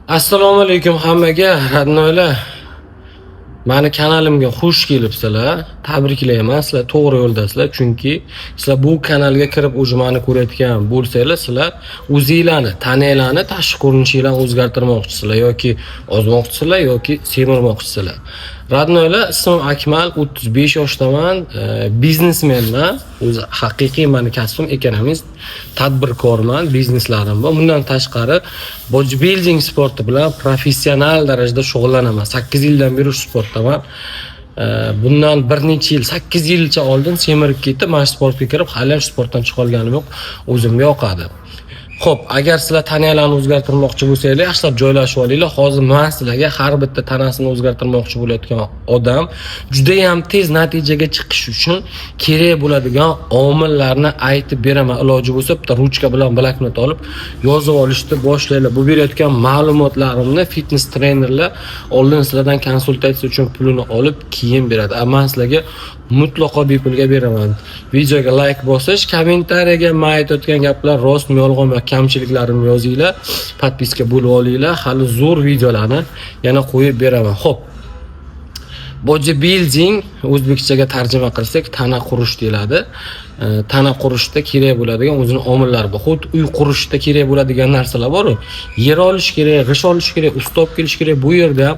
Assalomu alaykum hammaga, radnoylar. Mani kanalimga xush kelibsizlar. Tabriklayman, sizlar to'g'ri yo'ldasizlar, chunki sizlar bu kanalga kirib mani ko'rayotgan bo'lsanglar, sizlar o'zingizlarni, tananglarni tashqi ko'rinishinglarni o'zgartirmoqchisizlar yoki ozmoqchisizlar yoki semirmoqchisizlar. Radnoylar, ismim Akmal, 35 yoshdaman, biznesmenman. O'zi haqiqiy meni kasbim ekonomist, tadbirkorman, bizneslarim bor. Bundan tashqari bodybuilding sporti bilan professional darajada shug'ullanaman. 8 yildan beri shu sportdaman. Bundan bir necha yil, 8 yilcha oldin semirib ketib, mana sportga kirib, hali ham sportdan chiqa olganim yo'q. O'zimga yoqadi. Xo'p, agar sizlar tananglarni o'zgartirmoqchi bo'lsanglar, yaxshilab joylashib olinglar. Hozir men sizlarga har bitta tanasini o'zgartirmoqchi bo'layotgan odam juda ham tez natijaga chiqish uchun kerak bo'ladigan omillarni aytib beraman. Iloji bo'lsa, bitta ruchka bilan bloknot olib yozib olishni boshlaylar. Bu berayotgan ma'lumotlarimni fitness trenerlar oldin sizlardan konsultatsiya uchun pulini olib keyin beradi. Ammo sizlarga mutlaqo bepulga beraman. Videoga like bosish, kommentariyaga men aytayotgan gaplar rostmi, yolg'onmi, kamchiliklarimni yozinglar, podpiska bo'lib olinglar. Hali zo'r videolarni yana qo'yib beraman. Xo'p. Bodybuilding o'zbekchaga tarjima qilsak tana qurish deyiladi. Tana qurishda kerak bo'ladigan o'zining omillari bor. Xuddi uy qurishda kerak bo'ladigan narsalar bor-ku. Yer olish kerak, g'ish olish kerak, usta olib kelish kerak. Bu yerda ham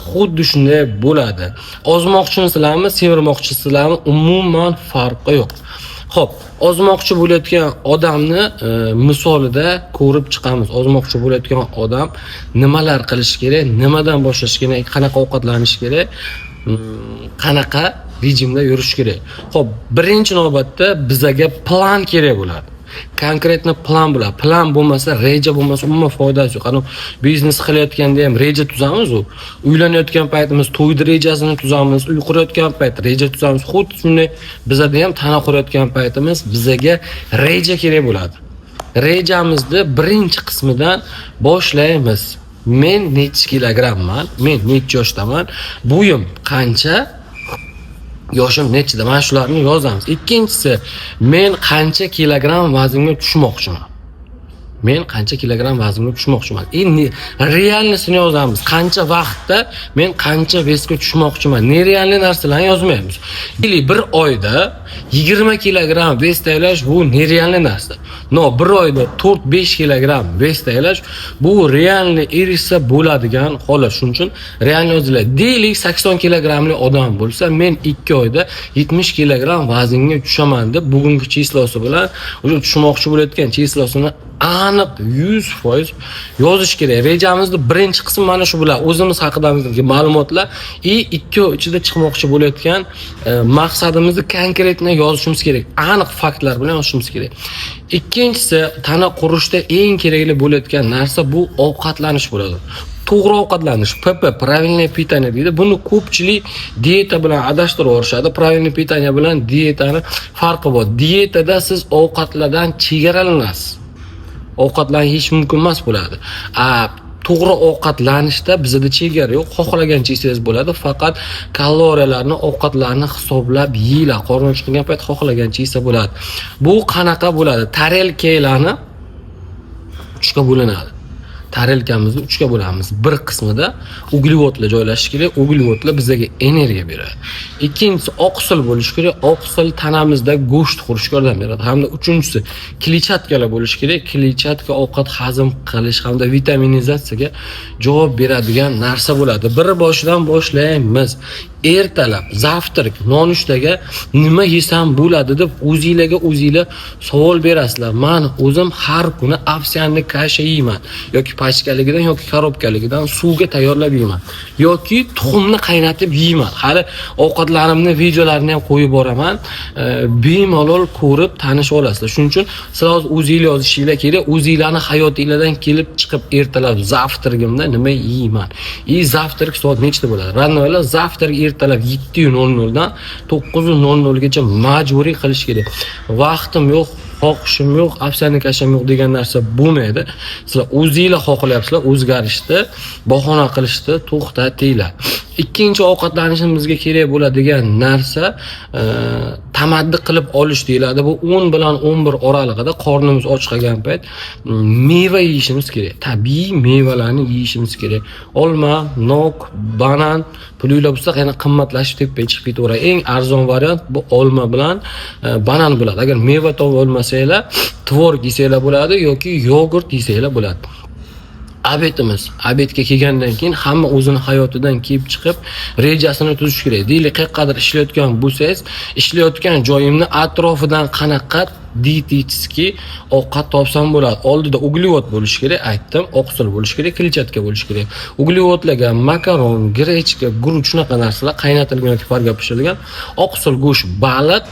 xuddi shunday bo'ladi. Ozmoqchisizlarmi, semirmoqchisizlarmi, umuman farqi yo'q. Xo'p, ozmoqchi bo'layotgan odamni misolida ko'rib chiqamiz. Ozmoqchi bo'layotgan odam nimalar qilish kerak, nimadan boshlash kerak, qanaqa ovqatlanish kerak, qanaqa rejimda yurish kerak. Xo'p, birinchi navbatda bizga plan kerak bo'ladi. Konkretni plan bo'ladi. Plan bo'lmasa, reja bo'lmasa umuman foydasi yo'q. Qani biznes qilayotganda ham reja tuzamiz u. Uylanayotgan paytimiz to'yda rejasini tuzamiz, uy qurayotgan payt reja tuzamiz. Xuddi shunday bizda ham tana qurayotgan paytimiz bizga reja kerak bo'ladi. Rejamizni birinchi qismidan boshlaymiz. Men necha kilogramman? Men necha yoshdaman? Bo'yim qancha? Yoshim nechida? Mana shularni yozamiz. Ikkinchisi, men qancha kilogram vaznga tushmoqchiman? Men qancha kilogram vaznga tushmoqchiman? Endi realnisini yozamiz. Qancha vaqtda men qancha vesga tushmoqchiman? Nerealni narsalarni yozmaymiz. Bir oyda 20 kilogram ves tayyorlash bu nerealni narsa. No, bir oyda 4-5 kilogram ves tayyorlash bu realni erishsa bo'ladigan holat. Shuning uchun realni yoziladi. Deylik 80 kilogramli odam bo'lsa, men 2 oyda 70 kilogram vaznga tushaman deb bugungi chislosi bilan o'sha tushmoqchi bo'layotgan chislosini aniq 100% yozish kerak. Rejamizning birinchi qismi mana shu bilan o'zimiz haqidagi ma'lumotlar 2 oy ichida chiqmoqchi bo'layotgan maqsadimizni konkretni yozishimiz kerak. Aniq faktlar bilan yozishimiz kerak. Ikkinchisi, tana qurishda eng kerakli bo'layotgan narsa bu ovqatlanish bo'ladi. To'g'ri ovqatlanish, PP, правильное питание deydi. Buni ko'pchilik dieta bilan adashtirib yuborishadi. Правильное питание bilan dietani farqi bor. Dietada siz ovqatlardan chegaralanasiz. Ovqatlanish hech mumkin emas bo'ladi. To'g'ri ovqatlanishda bizda chegara yo'q. Xohlagancha yesangiz bo'ladi, faqat kaloriyalarni, ovqatlarni hisoblab yeyinglar. Qorni ochgan payt xohlagancha yesa bo'ladi. Bu qanaqa bo'ladi? Tarelkalarni 3 ga bo'linadi. Tarelkamizni 3 ga bo'lamiz. Bir qismida uglevodlar joylashishi kerak. Uglevodlar bizga energiya beradi. Ikkinchisi oqsil bo'lishi kerak. Oqsil tanamizda go'sht qurishga yordam beradi. Hamda uchinchisi kletchatkalar bo'lishi kerak. Kletchatka ovqat hazm qilish hamda vitaminizatsiyaga javob beradigan narsa bo'ladi. Bir boshidan boshlaymiz. Ertalab, zavtrak, nonushtaga nima yesam bo'ladi deb o'zingizlar savol berasizlar. Men o'zim har kuni ovsyanli kasha yeyman. Yoki pachkaligidan yoki korobkaligidan suvga tayyorlab yeyman. Yoki tuxumni qaynatib yeyman. Hali ovqatlarimni, videolarini ham qo'yib boraman. Bemalol ko'rib tanishib olasizlar. Shuning uchun sizlar o'zingizlar yozishinglar kerak. O'zingizlarning hayotingizdan kelib chiqib ertalab zavtragimda nima yeyman? Zavtrak soat nechta bo'ladi? Rannoylar zavtrak ertalab 7:00 dan 9:00 gacha majburiy qilish kerak. Vaqtim yo'q, xohishim yo'q, afsani kasham yo'q degan narsa bo'lmaydi. Sizlar o'zingizlar xohlayapsizlar, o'zgarishni, bahona qilishni to'xtatinglar. ikkinchi ovqatlanishimizga kerak bo'ladigan narsa tamaddi qilib olish deyiladi. Bu 10 bilan 11 oralig'ida qornimiz och qolgan payt meva yeyishimiz kerak. Tabiiy mevalarni yeyishimiz kerak. Olma, nok, banan, pulinglar bo'lsa yana qimmatlashib tepaga chiqib ketaveradi. Eng arzon variant bu olma bilan banan bo'ladi. Agar meva topa olmasanglar, tvorog yesanglar bo'ladi yoki yogurt yesanglar bo'ladi. Abedga kelgandan keyin hamma o'zini hayotidan kelib chiqib rejasini tuzish kerak. Deylik, qayerqadir ishlayotgan bo'lsangiz, ishlayotgan joyimni atrofidan qanaqa dietический ovqat topsam bo'ladi. Oldida uglevod bo'lishi kerak, aytdim, oqsil bo'lishi kerak, kletchatka bo'lishi kerak. Uglevodlarga makaron, grechka, guruch shunaqa narsalar qaynatilgan yoki farga pishirilgan, oqsil go'sht, baliq,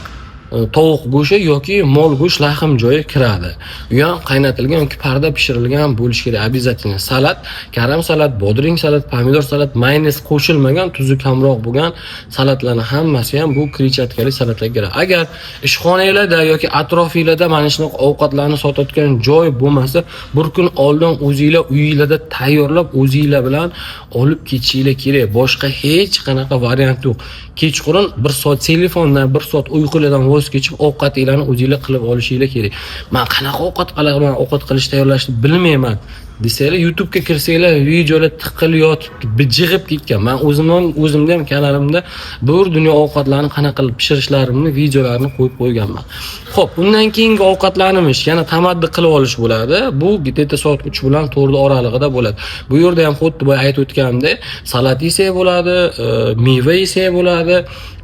tovuq go'shti yoki mol go'sht lahm joyi kiradi. U ham qaynatilgan yoki parda pishirilgan bo'lishi kerak. Обязательно salat, karam salat, bodring salat, pomidor salat, mayonez qo'shilmagan, tuzi kamroq bo'lgan salatlarning hammasi ham bu kletchatkali salatlarga kiradi. Agar ishxonangizda yoki atrofingizda mana shunaqa ovqatlarni sotayotgan joy bo'lmasa, bir kun oldin o'zingizlar uyingizda tayyorlab o'zingizlar bilan olib ketishinglar kerak. Boshqa hech qanaqa variant yo'q. Kechqurun 1 soat telefondan, 1 soat uyqulardan voz kechib ovqatinglarni o'zingizlar qilib olishinglar kerak. Men qanaqa ovqat qilaman, ovqat qilish tayyorlashni bilmayman desanglar, YouTube'ga kirsanglar, videolar tiqilib yotibdi, bijig'ib ketgan. Men o'zimda ham kanalimda bir dunyo ovqatlarni qanaqa qilib pishirishlarimni videolarini qo'yib qo'yganman. Xo'p, undan keyingi ovqatlarimiz yana tamaddi qilib olish bo'ladi. Bu где-то soat 3 bilan 4 oralig'ida bo'ladi. Bu yerda ham xuddi boya aytib o'tganimdek, salat yesak bo'ladi, meva yesak bo'ladi,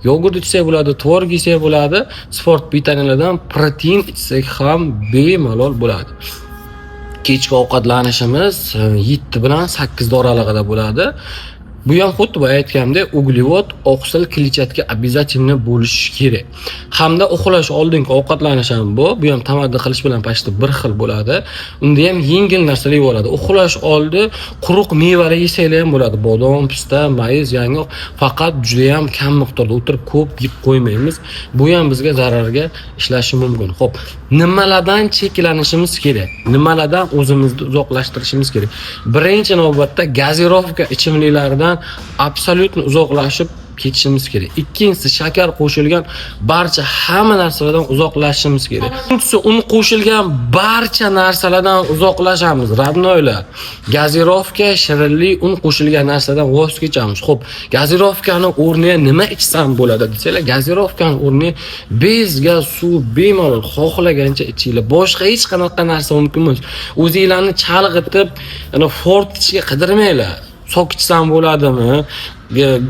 yogurt ichsak bo'ladi, tvorog yesak bo'ladi, sport pitaniyalardan protein ichsak ham bemalol bo'ladi. Kechki ovqatlanishimiz 7 bilan 8 oralig'ida bo'ladi. Bu ham xuddi boya aytganimdek, uglevod, oqsil, kletchatka обязательно bo'lishi kerak. Hamda uxlash oldingi ovqatlanish ham bu ham tamaddi qilish bilan pashti bir xil bo'ladi. Unda ham yengil narsalar yeb oladi. Uxlash oldi quruq mevalar yesanglar ham bo'ladi. Bodom, pista, mayiz, yong'oq, faqat juda ham kam miqdorda o'tirib ko'p yeb qo'ymaymiz. Bu ham bizga zararga ishlashi mumkin. Xo'p, nimalardan cheklanishimiz kerak? Nimalardan o'zimizni uzoqlashtirishimiz kerak? Birinchi navbatda gazirovka ichimliklaridan absolyutni uzoqlashib ketishimiz kerak. Ikkinchisi, shakar qo'shilgan barcha hamma narsalardan uzoqlashishimiz kerak. Uchinchisi, un qo'shilgan barcha narsalardan uzoqlashamiz. Radnoylar, gazirovka, shirinlik, un qo'shilgan narsadan voz kechamiz. Xo'p, gazirovkani o'rniga nima ichsam bo'ladi desanglar, gazirovkani o'rniga bez, gaz, suv bemalol xohlagancha ichinglar. Boshqa hech qanaqa narsa mumkin emas. O'zingizlarni chalg'itib, fort ichishga qidirmanglar. Sok ichsam bo'ladimi?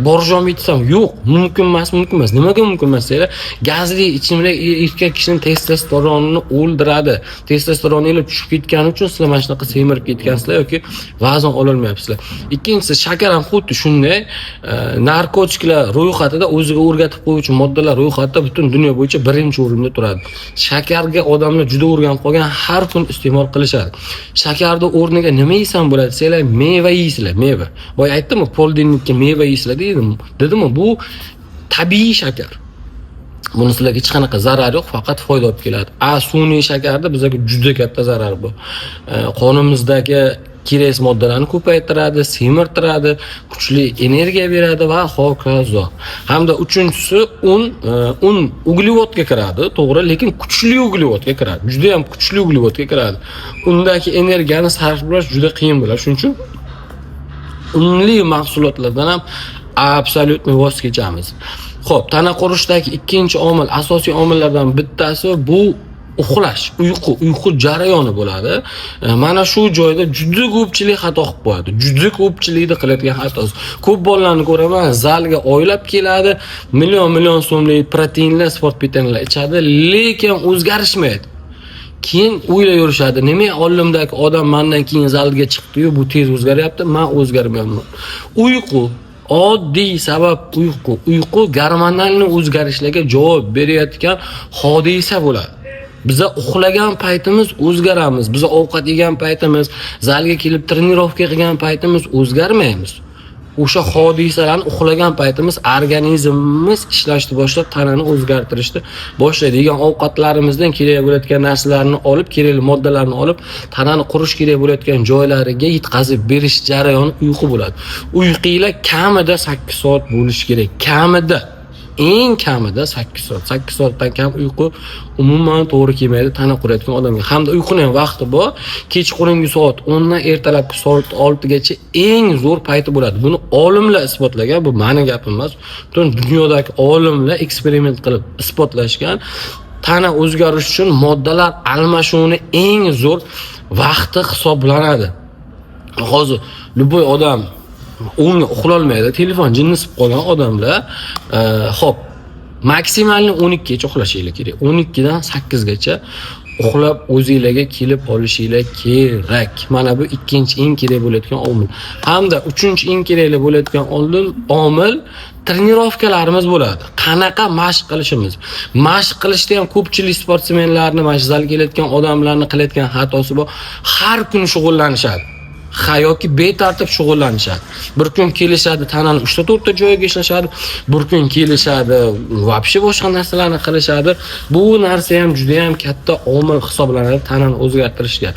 Borjom ichsam yo'q, mumkin emas. Nimaga mumkin emas deylar? Gazli ichimlik erkak kishining testosteronini o'ldiradi. Testosteroningiz tushib ketgani uchun sizlar mana shunaqa semirib ketgansizlar yoki vazn ololmayapsizlar. Ikkinchisi, shakar ham xuddi shunday. Narkotiklar ro'yxatida o'ziga o'rgatib qo'yuvchi moddalar ro'yxatida butun dunyo bo'yicha birinchi o'rinda turadi. Shakarga odamlar juda o'rganib qolgan, har kun iste'mol qilishadi. Shakarni o'rniga nima yesam bo'ladi desanglar, meva yeysizlar, meva. Boya aytdimmi, poldennikka meva yeysizlar dedim, bu tabiiy shakar. Buni sizlarga hech qanaqa zarar yo'q, faqat foyda olib keladi. Sun'iy shakarda bizga juda katta zarar bu. Qonimizdagi kerak moddalarni ko'paytiradi, semirtiradi, kuchli energiya beradi va hokazo. Hamda uchinchisi, un uglevodga kiradi, to'g'ri, lekin kuchli uglevodga kiradi. Juda ham kuchli uglevodga kiradi. Undagi energiyani sarflash juda qiyin bo'ladi. Shuning uchun unli mahsulotlardan ham absolyutni voz kechamiz. Xo'p, tana qurishdagi ikkinchi omil, asosiy omillardan bittasi bu uxlash, uyqu jarayoni bo'ladi. Mana shu joyda juda ko'pchilik xato qilib qo'yadi. Juda ko'pchilikni qiladigan xatosi. Ko'p bolalarni ko'raman, zalga oylab keladi, million so'mlik proteinli sport pitaniyalar ichadi, lekin o'zgarishmaydi. Keyin o'ylayverishadi, nima olimdagi odam mendan keyin zalga chiqdi-yu, bu tez o'zgaryapti, men o'zgarmayapman. Uyqu, oddiy sabab uyqu gormonalni o'zgarishlarga javob berayotgan hodisa bo'ladi. Biza uxlagan paytimiz o'zgaramiz, biza ovqat yegan paytimiz, zalga kelib trenirovka qilgan paytimiz o'zgarmaymiz. o'sha hodisalarni uxlagan paytimiz organizmimiz ishlashni boshlab, tanani o'zgartirishni boshlaydi. Degan ovqatlarimizdan kerak bo'layotgan narsalarni olib, kerakli moddalarni olib, tanani qurish kerak bo'layotgan joylariga yetkazib berish jarayoni uyqu bo'ladi. Uyqinglar kamida 8 soat bo'lishi kerak. Kamida, eng kamida 8 soat. 8 soatdan kam uyqu umuman to'g'ri kelmaydi tana qurayotgan odamga. Hamda uyquning ham vaqti bor. Kechqurungi soat 10 dan ertalabki soat 6 gacha eng zo'r payti bo'ladi. Buni olimlar isbotlagan, bu meni gapim emas. Butun dunyodagi olimlar eksperiment qilib isbotlashgan. Tana o'zgarish uchun moddalar almashuvining eng zo'r vaqti hisoblanadi. Hozir любой odam o'nga uxlolmaydi, telefon jinnisi qolgan odamlar hop maksimalni 12 gacha uxlashinglar kerak. 12 dan 8 gacha uxlab o'zingizlarga kelib olishinglar kerak. Mana bu ikkinchi eng kerak bo'layotgan omil. Hamda uchinchi eng kerak bo'layotgan omil trenirovkalarimiz bo'ladi. Qanaqa mashq qilishimiz. Mashq qilishda ham ko'pchilik sportsmenlarni, mashqlarga kelayotgan odamlarni qilayotgan xatosi bor. Har kuni shug'ullanishadi. Yoki betartib shug'ullanishadi. Bir kun kelishadi, tanani 3-4 ta joyiga ishlashadi. Bir kun kelishadi, vobshe boshqa narsalarni qilishadi. Bu narsa ham juda ham katta omil hisoblanadi tanani o'zgartirishga.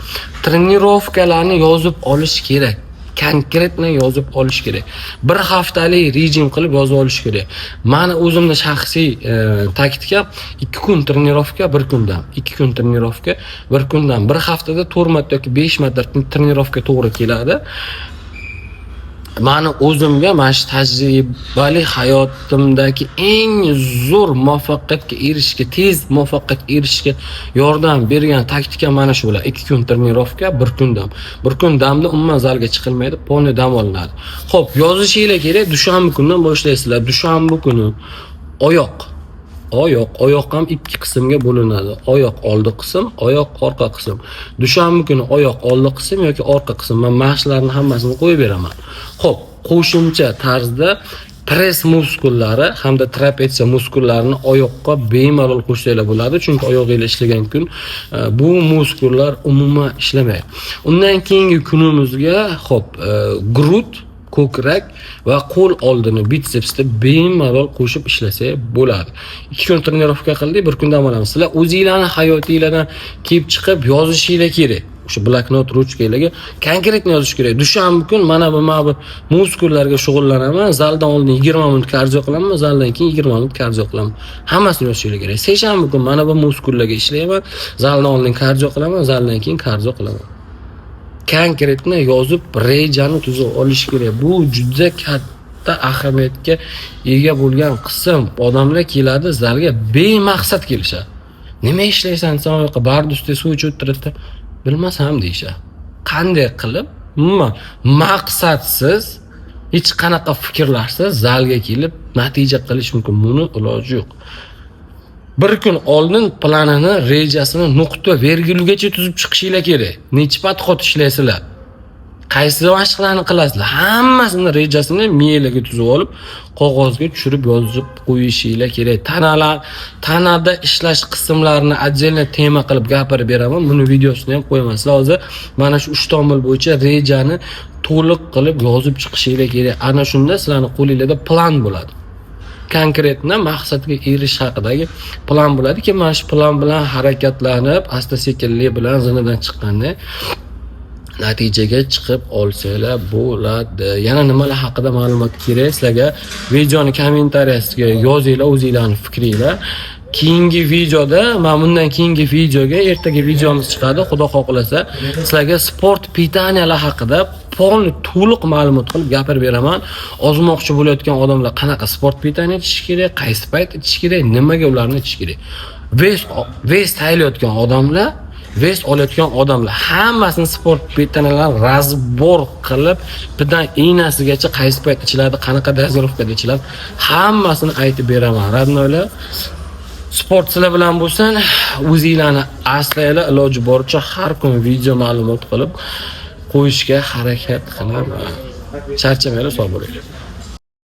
Trenirovkalarni yozib olish kerak. Konkretni yozib olish kerak. Bir haftalik rejim qilib yozib olish kerak. Meni o'zimni shaxsiy taktikam 2 kun trenirovka, 1 kundan. 2 kun trenirovka, 1 kundan. Bir haftada 4 marta yoki 5 marta trenirovka to'g'ri keladi. Meni o'zimga mana shu tajribali hayotimdagi eng zo'r muvaffaqiyatga erishishga, tez muvaffaqiyatga erishishga yordam bergan taktika mana shu bo'ladi. 2 kun trenirovka, 1 kun dam. 1 kun damda umuman zalga chiqilmaydi, polni dam olinadi. Xo'p, yozishinglar kerak, dushanba kundan boshlaysizlar. Dushanba kuni oyoq ham 2 qismga bo'linadi. Oyoq oldi qism, oyoq orqa qism. Dushanba kuni oyoq oldi qism yoki orqa qism. Men mashqlarni hammasini qo'yib beraman. Xo'p, qo'shimcha tarzda press muskullari hamda trapetsiya muskullarini oyoqqa bemalol qo'shsanglar bo'ladi, chunki oyoqinglar ishlagan kun bu muskullar umuman ishlamaydi. Undan keyingi kunimizga grud, ko'krak va qo'l oldini bitsepsda bemalol qo'shib ishlasak bo'ladi. 2 kun trenirovka qildik, 1 kun dam olamiz. Sizlar o'zingizlarning hayotingizdan kelib chiqib yozishinglar kerak. O'sha bloknot, ruchkalarga konkretni yozish kerak. Dushanba kun mana bu muskullarga shug'ullanaman, zaldan oldin 20 minut kardio qilaman, zaldan keyin 20 minut kardio qilaman. Hammasini yozishinglar kerak. Seshanba kun mana bu muskullarga ishlayman, zaldan oldin kardio qilaman, zaldan keyin kardio qilaman. Konkretni yozib rejani tuzib olish kerak. Bu juda katta ahamiyatga ega bo'lgan qism. Odamlar keladi zalga bemaqsad kelishadi. Nima ishlaysan sen oyoqqa bardusda suv ichib o'tiribdi? Bilmasam deyishadi. Qanday qilib maqsadsiz, hech qanaqa fikrlarsiz zalga kelib natija qilish mumkin? Buni iloji yo'q. 1 kun oldin planini, rejasini nuqta vergulgacha tuzib chiqishinglar kerak. Necha podxod ishlaysizlar? Qaysi mashqlarni qilasizlar? Hammasini rejasini miyangizga tuzib olib, qog'ozga tushirib yozib qo'yishinglar kerak. Tanada ishlash qismlarini отдельно tema qilib gapirib beraman. Buni videosini ham qo'yaman. Sizlar hozir mana shu 3 tomil bo'yicha rejani to'liq qilib yozib chiqishinglar kerak. Ana shunda sizlarning qo'lingizda plan bo'ladi. Konkretna maqsadga erishish haqidagi plan bo'ladiki, mana shu plan bilan harakatlanib, asta-sekinlik bilan zinadan chiqqanda natijaga chiqib olsanglar bo'ladi. Yana nimalar haqida ma'lumot kerak sizlarga? Videoni kommentariyasiga yozinglar o'zingizlarning fikringlar. Keyingi videoda, bundan keyingi videoga, ertaga videomiz chiqadi, xudo xohlasa, sizlarga sport pitaniyalar haqida to'liq ma'lumot qilib gapirib beraman. Ozmoqchi bo'layotgan odamlar qanaqa sport pitaniya ichish kerak, qaysi payt ichish kerak, nimaga ularni ichish kerak. Vest tayyorlayotgan odamlar, vest olayotgan odamlar hammasini sport pitaniyalar razbor qilib, bidan iynasigacha qaysi payt ichiladi, qanaqa dozirovkada ichiladi, hammasini aytib beraman. Radnoylar, sportchilar bilan bo'lsin, o'zingizlarni aslaylar, iloji boricha har kun video ma'lumot qilib qo'yishga harakat qilaman. Charchamanglar, sog' bo'ling.